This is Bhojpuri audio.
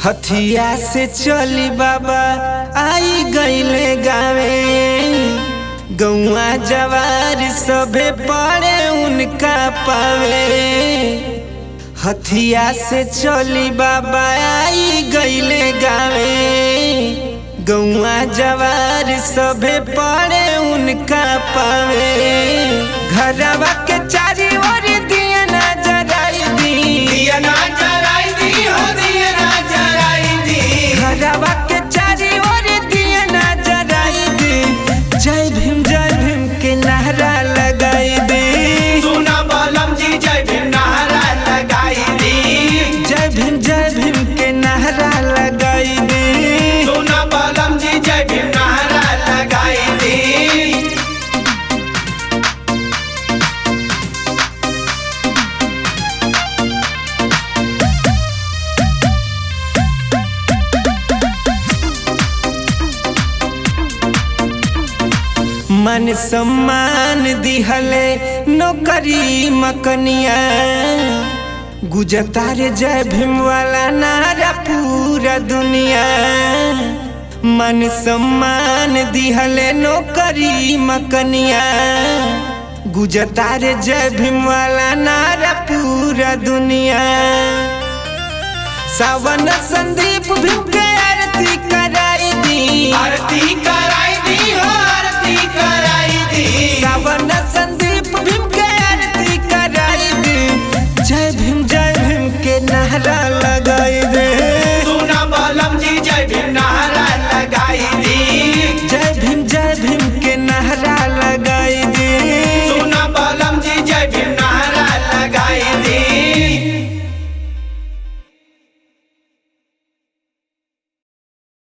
हथिया से चली बाबा आई गईले गावे, गौआ जवार सभे पड़े उनका पावे। हथिया से चली बाबा आई गईले गावे, गौआ जवार सभे पड़े उनका पावे। घरवा के चारी ओर दिया ना जराई दी, दिया ना जराई दी हो, दिया ना जराई दी। घरवा के चारी ओर दिया ना जराई दी। जय भीम के नारा लगाई दी। सुना बलम जी जय भीम नारा लगाई दी। जय भीम के नारा लगाई दी। सुना बलम जी जय भीम नारा लगाई दी। मन सम्मान दिहले नौकरी मकनिया, गुजता रे जय भीम वाला नारा पूरा दुनिया। मन सम्मान दिहले नौकरी मकनिया, गुजता रे जय भीम वाला नारा पूरा दुनिया। सावन संदीप भीम के आरती कराई दी, आरती कराई दी हो, आरती कराई